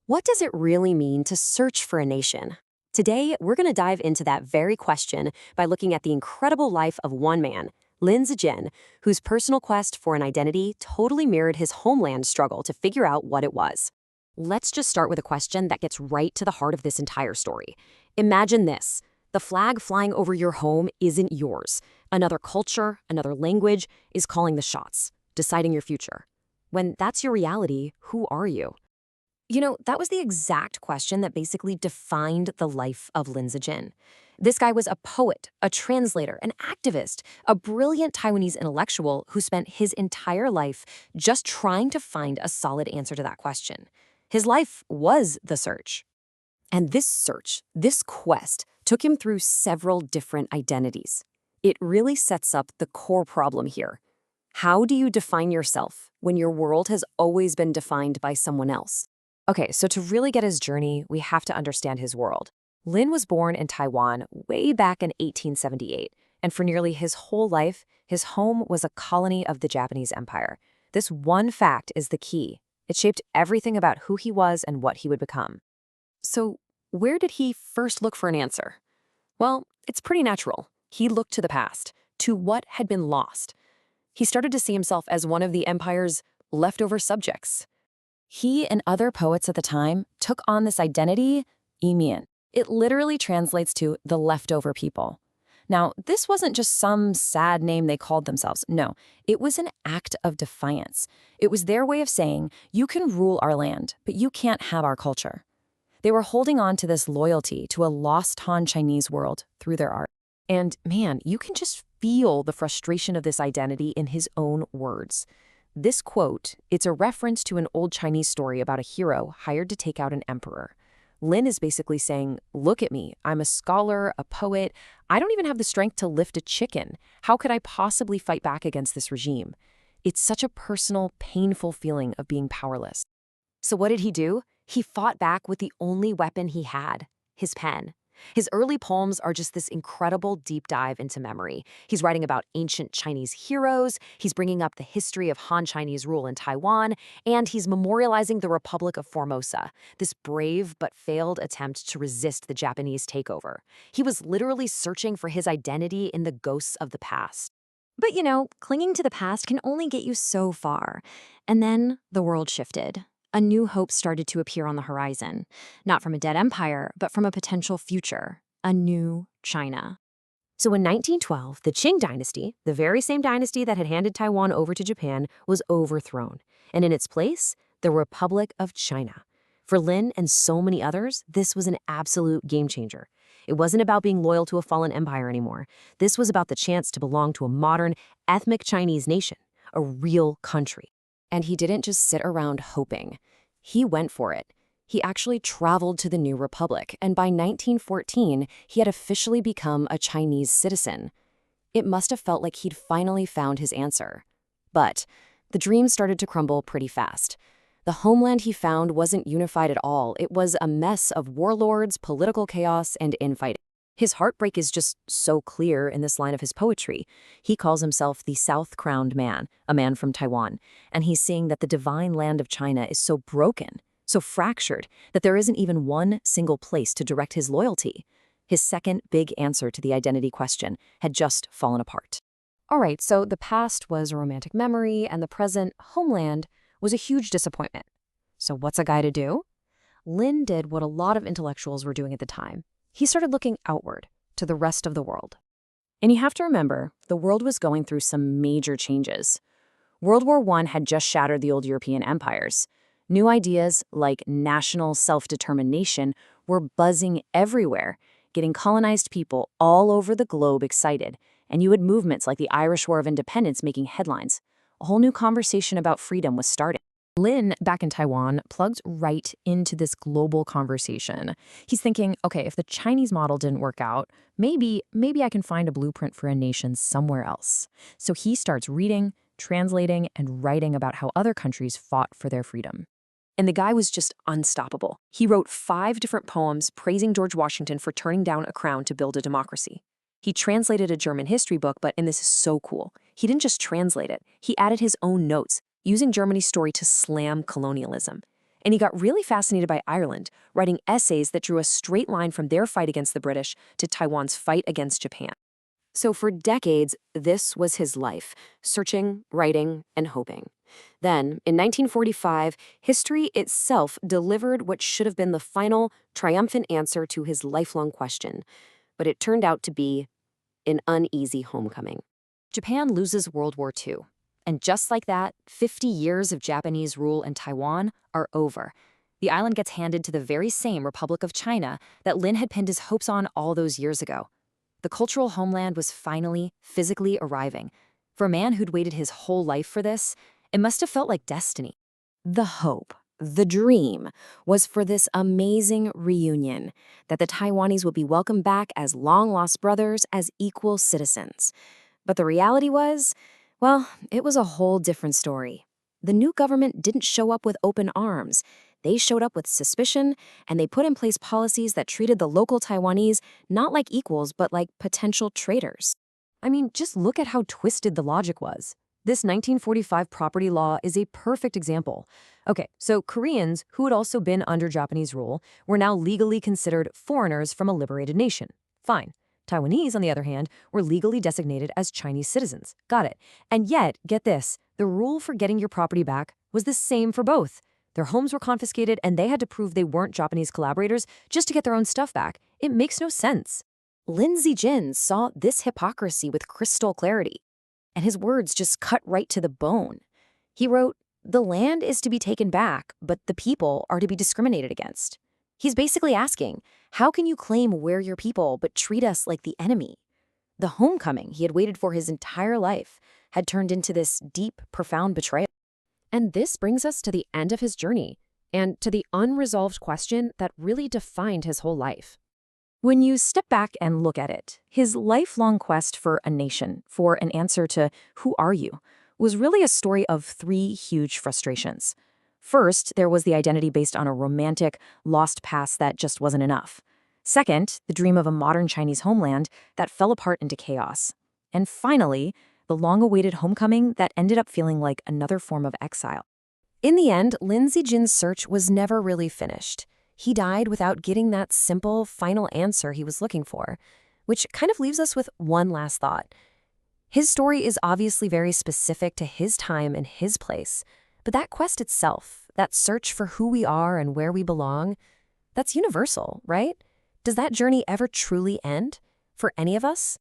What does it really mean to search for a nation? Today, we're going to dive into that very question by looking at the incredible life of one man, Lin Zijin, whose personal quest for an identity totally mirrored his homeland's struggle to figure out what it was. Let's just start with a question that gets right to the heart of this entire story. Imagine this. The flag flying over your home isn't yours. Another culture, another language is calling the shots, deciding your future. When that's your reality, who are you? That was the exact question that basically defined the life of Lin Zijin. This guy was a poet, a translator, an activist, a brilliant Taiwanese intellectual who spent his entire life just trying to find a solid answer to that question. His life was the search. And this search, this quest, took him through several different identities. It really sets up the core problem here. How do you define yourself when your world has always been defined by someone else? Okay, so to really get his journey, we have to understand his world. Lin was born in Taiwan way back in 1878, and for nearly his whole life, his home was a colony of the Japanese Empire. This one fact is the key. It shaped everything about who he was and what he would become. So, where did he first look for an answer? Well, it's pretty natural. He looked to the past, to what had been lost. He started to see himself as one of the empire's leftover subjects. He and other poets at the time took on this identity, Imian. It literally translates to the leftover people. Now, this wasn't just some sad name they called themselves. No, it was an act of defiance. It was their way of saying, you can rule our land, but you can't have our culture. They were holding on to this loyalty to a lost Han Chinese world through their art. And man, you can just feel the frustration of this identity in his own words. This quote, it's a reference to an old Chinese story about a hero hired to take out an emperor. Lin is basically saying, look at me, I'm a scholar, a poet. I don't even have the strength to lift a chicken. How could I possibly fight back against this regime? It's such a personal, painful feeling of being powerless. So what did he do? He fought back with the only weapon he had, his pen. His early poems are just this incredible deep dive into memory. He's writing about ancient Chinese heroes, he's bringing up the history of Han Chinese rule in Taiwan, and he's memorializing the Republic of Formosa, this brave but failed attempt to resist the Japanese takeover. He was literally searching for his identity in the ghosts of the past. But clinging to the past can only get you so far. And then the world shifted. A new hope started to appear on the horizon, not from a dead empire, but from a potential future, a new China. So in 1912, the Qing dynasty, the very same dynasty that had handed Taiwan over to Japan, was overthrown, and in its place, the Republic of China. For Lin and so many others, this was an absolute game changer. It wasn't about being loyal to a fallen empire anymore. This was about the chance to belong to a modern, ethnic Chinese nation, a real country. And he didn't just sit around hoping. He went for it. He actually traveled to the new republic, and by 1914, he had officially become a Chinese citizen. It must have felt like he'd finally found his answer. But the dream started to crumble pretty fast. The homeland he found wasn't unified at all. It was a mess of warlords, political chaos, and infighting. His heartbreak is just so clear in this line of his poetry. He calls himself the South-Crowned Man, a man from Taiwan, and he's seeing that the divine land of China is so broken, so fractured, that there isn't even one single place to direct his loyalty. His second big answer to the identity question had just fallen apart. All right, so the past was a romantic memory, and the present, homeland, was a huge disappointment. So what's a guy to do? Lin did what a lot of intellectuals were doing at the time. He started looking outward, to the rest of the world. And you have to remember, the world was going through some major changes. World War I had just shattered the old European empires. New ideas like national self-determination were buzzing everywhere, getting colonized people all over the globe excited. And you had movements like the Irish War of Independence making headlines. A whole new conversation about freedom was starting. Lin, back in Taiwan, plugged right into this global conversation. He's thinking, okay, if the Chinese model didn't work out, maybe I can find a blueprint for a nation somewhere else. So he starts reading, translating, and writing about how other countries fought for their freedom. And the guy was just unstoppable. He wrote 5 different poems praising George Washington for turning down a crown to build a democracy. He translated a German history book, and this is so cool, he didn't just translate it, he added his own notes, using Germany's story to slam colonialism. And he got really fascinated by Ireland, writing essays that drew a straight line from their fight against the British to Taiwan's fight against Japan. So for decades, this was his life, searching, writing, and hoping. Then, in 1945, history itself delivered what should have been the final, triumphant answer to his lifelong question. But it turned out to be an uneasy homecoming. Japan loses World War II. And just like that, 50 years of Japanese rule in Taiwan are over. The island gets handed to the very same Republic of China that Lin had pinned his hopes on all those years ago. The cultural homeland was finally, physically arriving. For a man who'd waited his whole life for this, it must have felt like destiny. The hope, the dream, was for this amazing reunion, that the Taiwanese would be welcomed back as long-lost brothers, as equal citizens. But the reality was, well, it was a whole different story. The new government didn't show up with open arms. They showed up with suspicion, and they put in place policies that treated the local Taiwanese not like equals, but like potential traitors. I mean, just look at how twisted the logic was. This 1945 property law is a perfect example. Okay, so Koreans, who had also been under Japanese rule, were now legally considered foreigners from a liberated nation. Fine. Taiwanese, on the other hand, were legally designated as Chinese citizens. Got it. And yet, get this, the rule for getting your property back was the same for both. Their homes were confiscated, and they had to prove they weren't Japanese collaborators just to get their own stuff back. It makes no sense. Lin Zijin saw this hypocrisy with crystal clarity, and his words just cut right to the bone. He wrote, "The land is to be taken back, but the people are to be discriminated against." He's basically asking, how can you claim we're your people but treat us like the enemy? The homecoming he had waited for his entire life had turned into this deep, profound betrayal. And this brings us to the end of his journey, and to the unresolved question that really defined his whole life. When you step back and look at it, his lifelong quest for a nation, for an answer to who are you, was really a story of three huge frustrations. First, there was the identity based on a romantic, lost past that just wasn't enough. Second, the dream of a modern Chinese homeland that fell apart into chaos. And finally, the long-awaited homecoming that ended up feeling like another form of exile. In the end, Lin Zijin's search was never really finished. He died without getting that simple, final answer he was looking for, which kind of leaves us with one last thought. His story is obviously very specific to his time and his place, but that quest itself, that search for who we are and where we belong, that's universal, right? Does that journey ever truly end? For any of us?